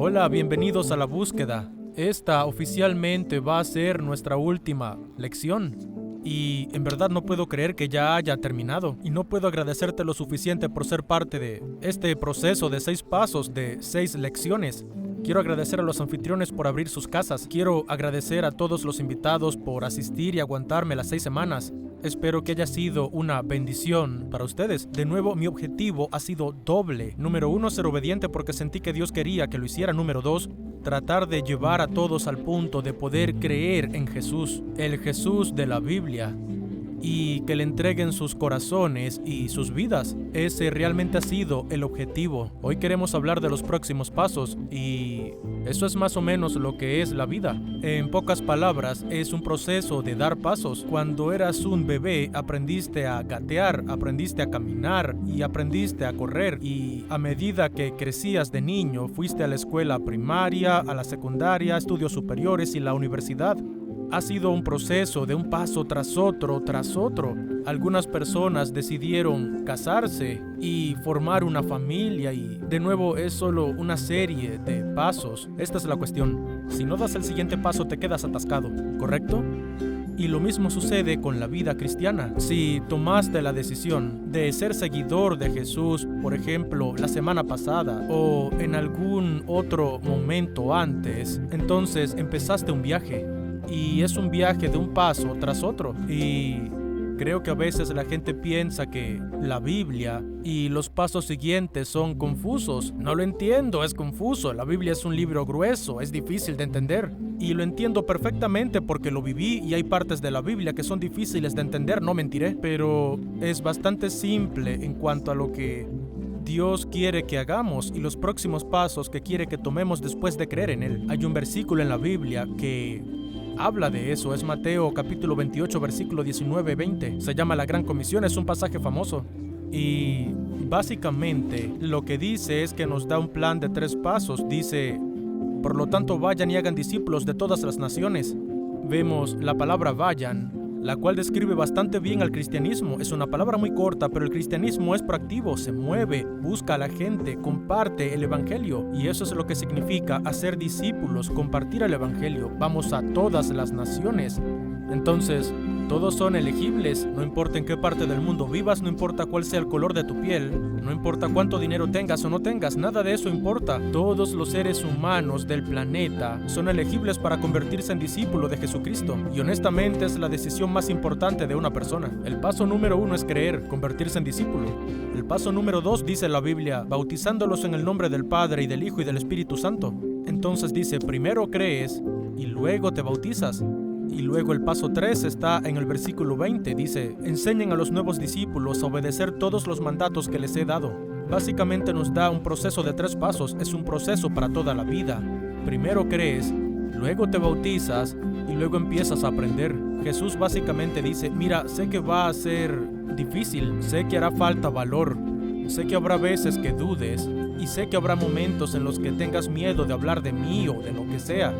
Hola, bienvenidos a La Búsqueda. Esta oficialmente va a ser nuestra última lección. Y en verdad no puedo creer que ya haya terminado. Y no puedo agradecerte lo suficiente por ser parte de este proceso de 6 pasos, de 6 lecciones. Quiero agradecer a los anfitriones por abrir sus casas. Quiero agradecer a todos los invitados por asistir y aguantarme las 6 semanas. Espero que haya sido una bendición para ustedes. De nuevo, mi objetivo ha sido doble. Número 1, ser obediente porque sentí que Dios quería que lo hiciera. Número 2, tratar de llevar a todos al punto de poder creer en Jesús, el Jesús de la Biblia, y que le entreguen sus corazones y sus vidas. Ese realmente ha sido el objetivo. Hoy queremos hablar de los próximos pasos y eso es más o menos lo que es la vida. En pocas palabras, es un proceso de dar pasos. Cuando eras un bebé, aprendiste a gatear, aprendiste a caminar y aprendiste a correr. Y a medida que crecías de niño, fuiste a la escuela primaria, a la secundaria, estudios superiores y la universidad. Ha sido un proceso de un paso tras otro, tras otro. Algunas personas decidieron casarse y formar una familia y de nuevo es solo una serie de pasos. Esta es la cuestión. Si no das el siguiente paso te quedas atascado, ¿correcto? Y lo mismo sucede con la vida cristiana. Si tomaste la decisión de ser seguidor de Jesús, por ejemplo, la semana pasada o en algún otro momento antes, entonces empezaste un viaje. Y es un viaje de un paso tras otro. Y creo que a veces la gente piensa que la Biblia y los pasos siguientes son confusos. No lo entiendo, es confuso. La Biblia es un libro grueso, es difícil de entender. Y lo entiendo perfectamente porque lo viví y hay partes de la Biblia que son difíciles de entender, no mentiré. Pero es bastante simple en cuanto a lo que Dios quiere que hagamos y los próximos pasos que quiere que tomemos después de creer en Él. Hay un versículo en la Biblia que habla de eso, es Mateo capítulo 28, versículo 19-20. Se llama La Gran Comisión, es un pasaje famoso. Y básicamente lo que dice es que nos da un plan de 3 pasos. Dice, por lo tanto vayan y hagan discípulos de todas las naciones. Vemos la palabra vayan, la cual describe bastante bien al cristianismo. Es una palabra muy corta, pero el cristianismo es proactivo, se mueve, busca a la gente, comparte el evangelio. Y eso es lo que significa hacer discípulos, compartir el evangelio. Vamos a todas las naciones. Entonces, todos son elegibles, no importa en qué parte del mundo vivas, no importa cuál sea el color de tu piel, no importa cuánto dinero tengas o no tengas, nada de eso importa. Todos los seres humanos del planeta son elegibles para convertirse en discípulo de Jesucristo. Y honestamente es la decisión más importante de una persona. El paso número 1 es creer, convertirse en discípulo. El paso número 2 dice la Biblia, bautizándolos en el nombre del Padre y del Hijo y del Espíritu Santo. Entonces dice, primero crees y luego te bautizas. Y luego el paso 3 está en el versículo 20, dice, enseñen a los nuevos discípulos a obedecer todos los mandatos que les he dado. Básicamente nos da un proceso de 3 pasos, es un proceso para toda la vida. Primero crees, luego te bautizas y luego empiezas a aprender. Jesús básicamente dice, mira, sé que va a ser difícil, sé que hará falta valor, sé que habrá veces que dudes y sé que habrá momentos en los que tengas miedo de hablar de mí o de lo que sea.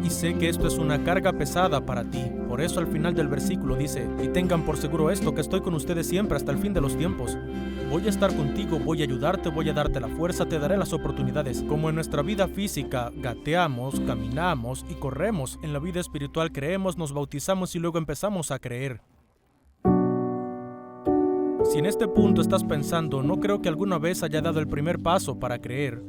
Y sé que esto es una carga pesada para ti. Por eso al final del versículo dice, y tengan por seguro esto, que estoy con ustedes siempre hasta el fin de los tiempos. Voy a estar contigo, voy a ayudarte, voy a darte la fuerza, te daré las oportunidades. Como en nuestra vida física gateamos, caminamos y corremos, en la vida espiritual creemos, nos bautizamos y luego empezamos a creer. Si en este punto estás pensando, no creo que alguna vez haya dado el primer paso para creer.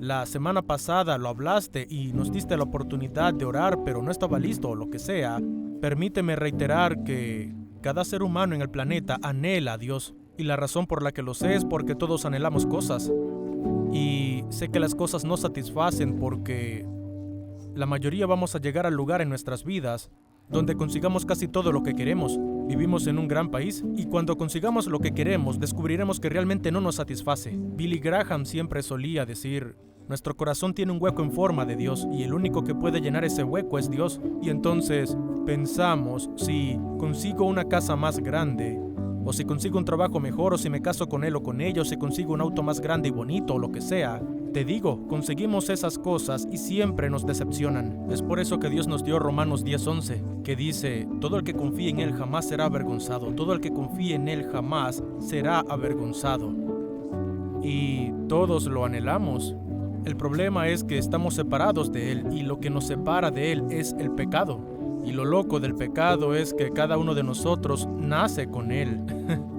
La semana pasada lo hablaste y nos diste la oportunidad de orar, pero no estaba listo o lo que sea. Permíteme reiterar que cada ser humano en el planeta anhela a Dios. Y la razón por la que lo sé es porque todos anhelamos cosas. Y sé que las cosas no satisfacen porque la mayoría vamos a llegar al lugar en nuestras vidas donde consigamos casi todo lo que queremos. Vivimos en un gran país y cuando consigamos lo que queremos descubriremos que realmente no nos satisface. Billy Graham siempre solía decir, nuestro corazón tiene un hueco en forma de Dios y el único que puede llenar ese hueco es Dios. Y entonces pensamos, si consigo una casa más grande, o si consigo un trabajo mejor, o si me caso con él o con ella, o si consigo un auto más grande y bonito o lo que sea, te digo, conseguimos esas cosas y siempre nos decepcionan. Es por eso que Dios nos dio Romanos 10:11, que dice, todo el que confíe en Él jamás será avergonzado, todo el que confíe en Él jamás será avergonzado. Y todos lo anhelamos. El problema es que estamos separados de Él y lo que nos separa de Él es el pecado. Y lo loco del pecado es que cada uno de nosotros nace con Él.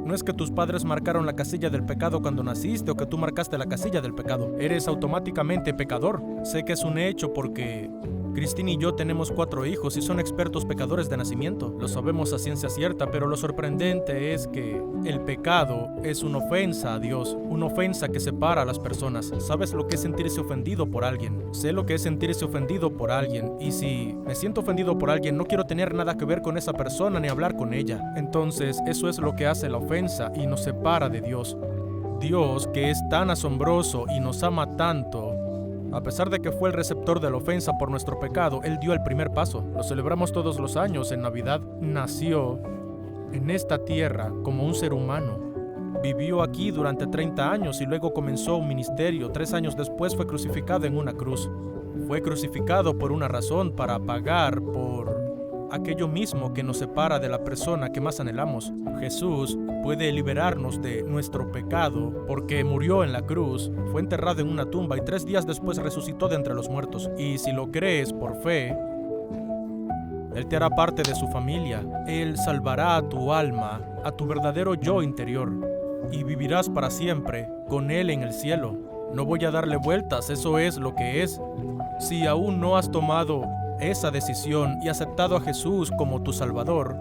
No es que tus padres marcaron la casilla del pecado cuando naciste o que tú marcaste la casilla del pecado. Eres automáticamente pecador. Sé que es un hecho porque Cristina y yo tenemos 4 hijos y son expertos pecadores de nacimiento. Lo sabemos a ciencia cierta, pero lo sorprendente es que el pecado es una ofensa a Dios, una ofensa que separa a las personas. ¿Sabes lo que es sentirse ofendido por alguien? Sé lo que es sentirse ofendido por alguien, y si me siento ofendido por alguien, no quiero tener nada que ver con esa persona ni hablar con ella. Entonces, eso es lo que hace la ofensa y nos separa de Dios. Dios, que es tan asombroso y nos ama tanto, a pesar de que fue el receptor de la ofensa por nuestro pecado, Él dio el primer paso. Lo celebramos todos los años en Navidad. Nació en esta tierra como un ser humano. Vivió aquí durante 30 años y luego comenzó un ministerio. 3 años después fue crucificado en una cruz. Fue crucificado por una razón, para pagar por aquello mismo que nos separa de la persona que más anhelamos. Jesús puede liberarnos de nuestro pecado porque murió en la cruz, fue enterrado en una tumba y 3 días después resucitó de entre los muertos. Y si lo crees por fe, Él te hará parte de su familia. Él salvará a tu alma, a tu verdadero yo interior, y vivirás para siempre con Él en el cielo. No voy a darle vueltas, eso es lo que es. Si aún no has tomado esa decisión y aceptado a Jesús como tu Salvador,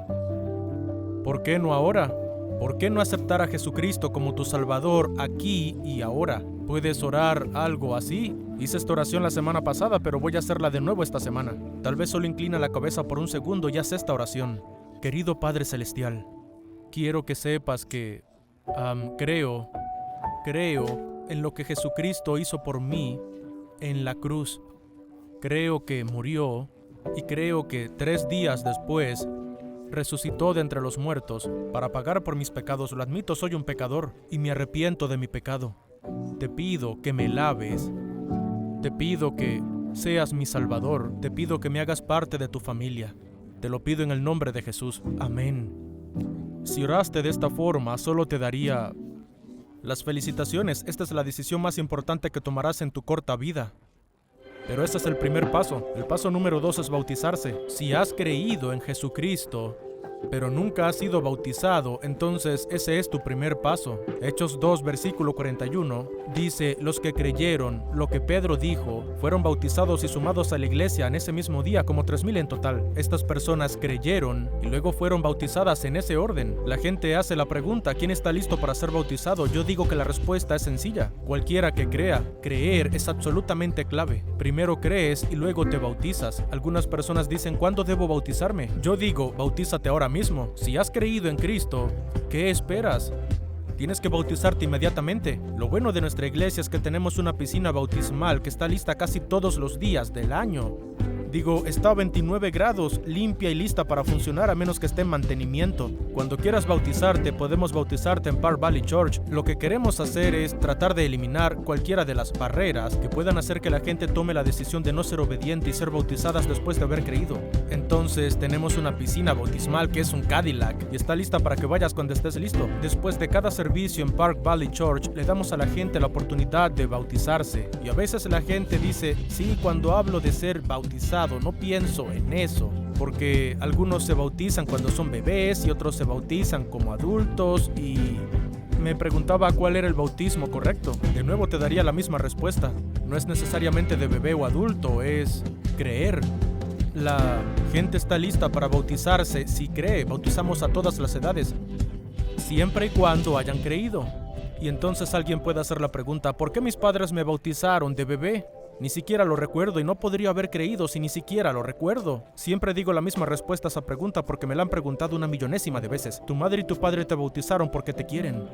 ¿por qué no ahora? ¿Por qué no aceptar a Jesucristo como tu Salvador aquí y ahora? ¿Puedes orar algo así? Hice esta oración la semana pasada, pero voy a hacerla de nuevo esta semana. Tal vez solo inclina la cabeza por un segundo y haz esta oración. Querido Padre Celestial, quiero que sepas que creo en lo que Jesucristo hizo por mí en la cruz. Creo que murió y creo que 3 días después resucitó de entre los muertos para pagar por mis pecados. Lo admito, soy un pecador y me arrepiento de mi pecado. Te pido que me laves. Te pido que seas mi Salvador. Te pido que me hagas parte de tu familia. Te lo pido en el nombre de Jesús. Amén. Si oraste de esta forma, solo te daría las felicitaciones. Esta es la decisión más importante que tomarás en tu corta vida. Pero ese es el primer paso. El paso número 2 es bautizarse. Si has creído en Jesucristo, pero nunca has sido bautizado, entonces ese es tu primer paso. Hechos 2, versículo 41, dice: los que creyeron lo que Pedro dijo fueron bautizados y sumados a la iglesia en ese mismo día, como 3,000 en total. Estas personas creyeron y luego fueron bautizadas en ese orden. La gente hace la pregunta: ¿quién está listo para ser bautizado? Yo digo que la respuesta es sencilla: cualquiera que crea. Creer es absolutamente clave. Primero crees y luego te bautizas. Algunas personas dicen: ¿cuándo debo bautizarme? Yo digo: bautízate ahora mismo. Si has creído en Cristo, ¿qué esperas? Tienes que bautizarte inmediatamente. Lo bueno de nuestra iglesia es que tenemos una piscina bautismal que está lista casi todos los días del año. Está a 29 grados, limpia y lista para funcionar, a menos que esté en mantenimiento. Cuando quieras bautizarte, podemos bautizarte en Park Valley Church. Lo que queremos hacer es tratar de eliminar cualquiera de las barreras que puedan hacer que la gente tome la decisión de no ser obediente y ser bautizadas después de haber creído. Entonces, tenemos una piscina bautismal que es un Cadillac y está lista para que vayas cuando estés listo. Después de cada servicio en Park Valley Church, le damos a la gente la oportunidad de bautizarse. Y a veces la gente dice: sí, cuando hablo de ser bautizado, no pienso en eso, porque algunos se bautizan cuando son bebés y otros se bautizan como adultos, y me preguntaba cuál era el bautismo correcto. De nuevo te daría la misma respuesta. No es necesariamente de bebé o adulto, es creer. La gente está lista para bautizarse si cree. Bautizamos a todas las edades, siempre y cuando hayan creído. Y entonces alguien puede hacer la pregunta: ¿por qué mis padres me bautizaron de bebé? Ni siquiera lo recuerdo y no podría haber creído si ni siquiera lo recuerdo. Siempre digo la misma respuesta a esa pregunta porque me la han preguntado 1.000.000 de veces. Tu madre y tu padre te bautizaron porque te quieren,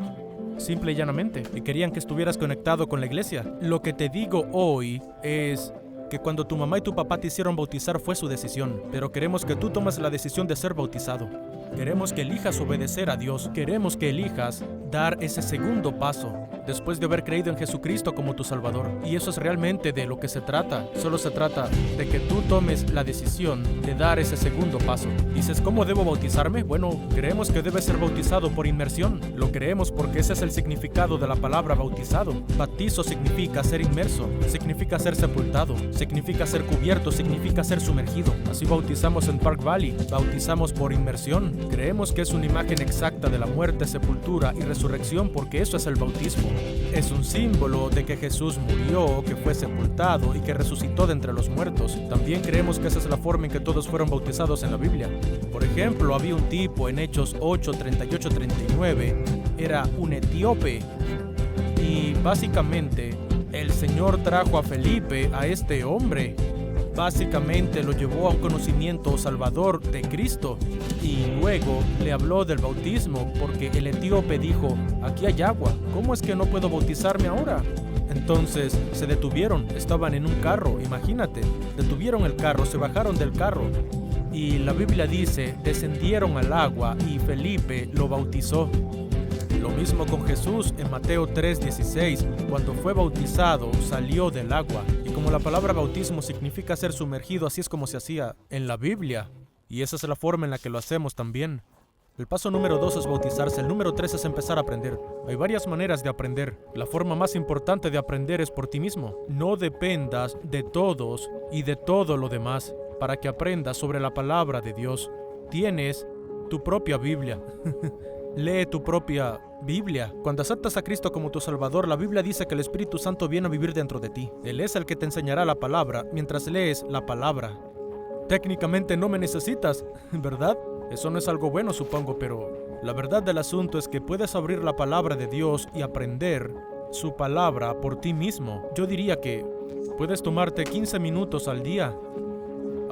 simple y llanamente, y querían que estuvieras conectado con la iglesia. Lo que te digo hoy es que cuando tu mamá y tu papá te hicieron bautizar fue su decisión, pero queremos que tú tomes la decisión de ser bautizado. Queremos que elijas obedecer a Dios. Queremos que elijas dar ese segundo paso después de haber creído en Jesucristo como tu Salvador. Y eso es realmente de lo que se trata. Solo se trata de que tú tomes la decisión de dar ese segundo paso. Dices, ¿cómo debo bautizarme? Bueno, creemos que debe ser bautizado por inmersión. Lo creemos porque ese es el significado de la palabra bautizado. Bautizo significa ser inmerso, significa ser sepultado, significa ser cubierto, significa ser sumergido. Así bautizamos en Park Valley, bautizamos por inmersión. Creemos que es una imagen exacta de la muerte, sepultura y resurrección porque eso es el bautismo. Es un símbolo de que Jesús murió, que fue sepultado y que resucitó de entre los muertos. También creemos que esa es la forma en que todos fueron bautizados en la Biblia. Por ejemplo, había un tipo en Hechos 8, 38, 39, era un etíope y básicamente el Señor trajo a Felipe, a este hombre. Básicamente lo llevó a un conocimiento salvador de Cristo y luego le habló del bautismo porque el etíope dijo, aquí hay agua, ¿cómo es que no puedo bautizarme ahora? Entonces se detuvieron, estaban en un carro, imagínate, detuvieron el carro, se bajaron del carro y la Biblia dice, descendieron al agua y Felipe lo bautizó. Lo mismo con Jesús en Mateo 3:16, cuando fue bautizado salió del agua. Y como la palabra bautismo significa ser sumergido, así es como se hacía en la Biblia. Y esa es la forma en la que lo hacemos también. El paso número 2 es bautizarse, el número 3 es empezar a aprender. Hay varias maneras de aprender. La forma más importante de aprender es por ti mismo. No dependas de todos y de todo lo demás para que aprendas sobre la palabra de Dios. Tienes tu propia Biblia. Lee tu propia Biblia. Cuando aceptas a Cristo como tu Salvador, la Biblia dice que el Espíritu Santo viene a vivir dentro de ti. Él es el que te enseñará la palabra mientras lees la palabra. Técnicamente no me necesitas, ¿verdad? Eso no es algo bueno, supongo, pero la verdad del asunto es que puedes abrir la palabra de Dios y aprender su palabra por ti mismo. Yo diría que puedes tomarte 15 minutos al día.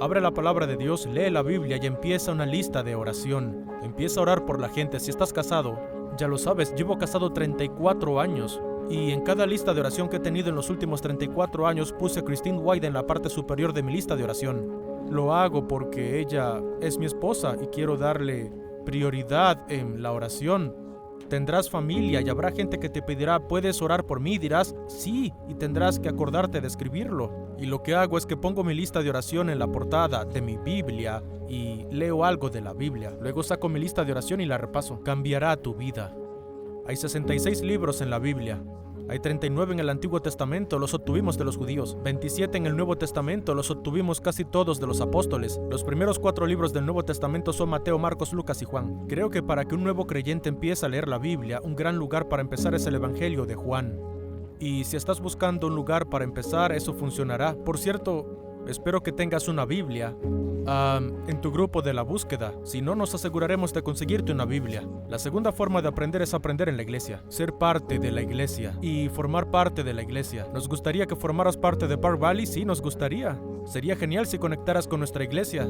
Abre la palabra de Dios, lee la Biblia y empieza una lista de oración. Empieza a orar por la gente. Si estás casado, ya lo sabes, llevo casado 34 años. Y en cada lista de oración que he tenido en los últimos 34 años puse a Christine White en la parte superior de mi lista de oración. Lo hago porque ella es mi esposa y quiero darle prioridad en la oración. Tendrás familia y habrá gente que te pedirá, ¿puedes orar por mí? Dirás, sí, y tendrás que acordarte de escribirlo. Y lo que hago es que pongo mi lista de oración en la portada de mi Biblia y leo algo de la Biblia. Luego saco mi lista de oración y la repaso. Cambiará tu vida. Hay 66 libros en la Biblia. Hay 39 en el Antiguo Testamento, los obtuvimos de los judíos. 27 en el Nuevo Testamento, los obtuvimos casi todos de los apóstoles. Los primeros 4 libros del Nuevo Testamento son Mateo, Marcos, Lucas y Juan. Creo que para que un nuevo creyente empiece a leer la Biblia, un gran lugar para empezar es el Evangelio de Juan. Y si estás buscando un lugar para empezar, eso funcionará. Por cierto, espero que tengas una Biblia en tu grupo de la búsqueda. Si no, nos aseguraremos de conseguirte una Biblia. La segunda forma de aprender es aprender en la iglesia. Ser parte de la iglesia y formar parte de la iglesia. ¿Nos gustaría que formaras parte de Park Valley? Sí, nos gustaría. Sería genial si conectaras con nuestra iglesia.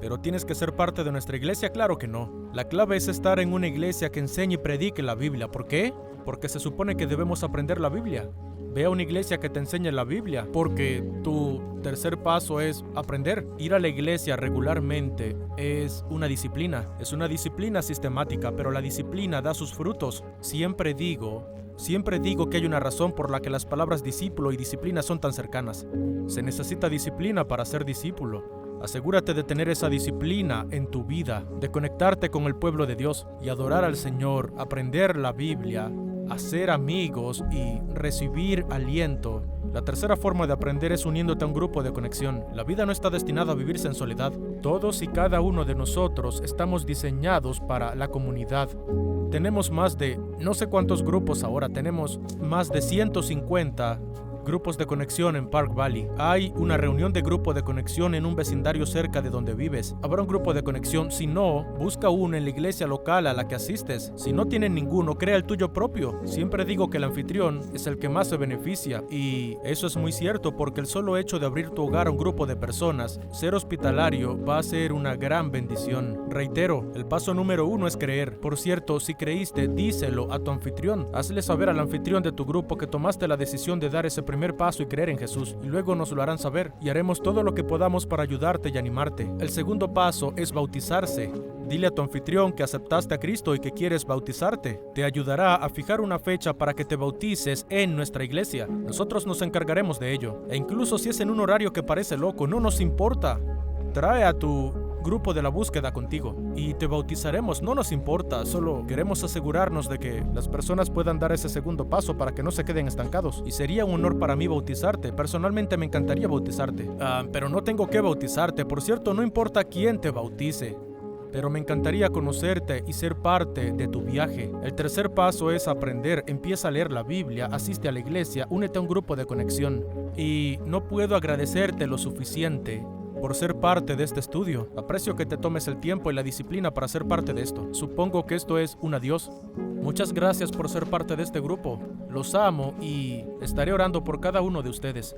¿Pero tienes que ser parte de nuestra iglesia? Claro que no. La clave es estar en una iglesia que enseñe y predique la Biblia. ¿Por qué? Porque se supone que debemos aprender la Biblia. Ve a una iglesia que te enseñe la Biblia, porque tu tercer paso es aprender. Ir a la iglesia regularmente es una disciplina sistemática, pero la disciplina da sus frutos. Siempre digo que hay una razón por la que las palabras discípulo y disciplina son tan cercanas. Se necesita disciplina para ser discípulo. Asegúrate de tener esa disciplina en tu vida, de conectarte con el pueblo de Dios y adorar al Señor, aprender la Biblia, hacer amigos y recibir aliento. La tercera forma de aprender es uniéndote a un grupo de conexión. La vida no está destinada a vivirse en soledad. Todos y cada uno de nosotros estamos diseñados para la comunidad. Tenemos más de, no sé cuántos grupos ahora, tenemos más de 150 grupos de conexión en Park Valley. Hay una reunión de grupo de conexión en un vecindario cerca de donde vives. Habrá un grupo de conexión. Si no, busca uno en la iglesia local a la que asistes. Si no tienen ninguno, crea el tuyo propio. Siempre digo que el anfitrión es el que más se beneficia. Y eso es muy cierto porque el solo hecho de abrir tu hogar a un grupo de personas, ser hospitalario, va a ser una gran bendición. Reitero, el paso número 1 es creer. Por cierto, si creíste, díselo a tu anfitrión. Hazle saber al anfitrión de tu grupo que tomaste la decisión de dar ese primer paso y creer en Jesús, y luego nos lo harán saber y haremos todo lo que podamos para ayudarte y animarte. El segundo paso es bautizarse. Dile a tu anfitrión que aceptaste a Cristo y que quieres bautizarte. Te ayudará a fijar una fecha para que te bautices en nuestra iglesia. Nosotros nos encargaremos de ello. E incluso si es en un horario que parece loco, no nos importa. Trae a tu grupo de la búsqueda contigo y te bautizaremos, no nos importa, solo queremos asegurarnos de que las personas puedan dar ese segundo paso para que no se queden estancados. Y sería un honor para mí bautizarte, personalmente me encantaría bautizarte, pero no tengo que bautizarte, por cierto, no importa quién te bautice. Pero me encantaría conocerte y ser parte de tu viaje. El tercer paso es aprender. Empieza a leer la Biblia, asiste a la iglesia, únete a un grupo de conexión. Y no puedo agradecerte lo suficiente por ser parte de este estudio. Aprecio que te tomes el tiempo y la disciplina para ser parte de esto. Supongo que esto es un adiós. Muchas gracias por ser parte de este grupo. Los amo y estaré orando por cada uno de ustedes.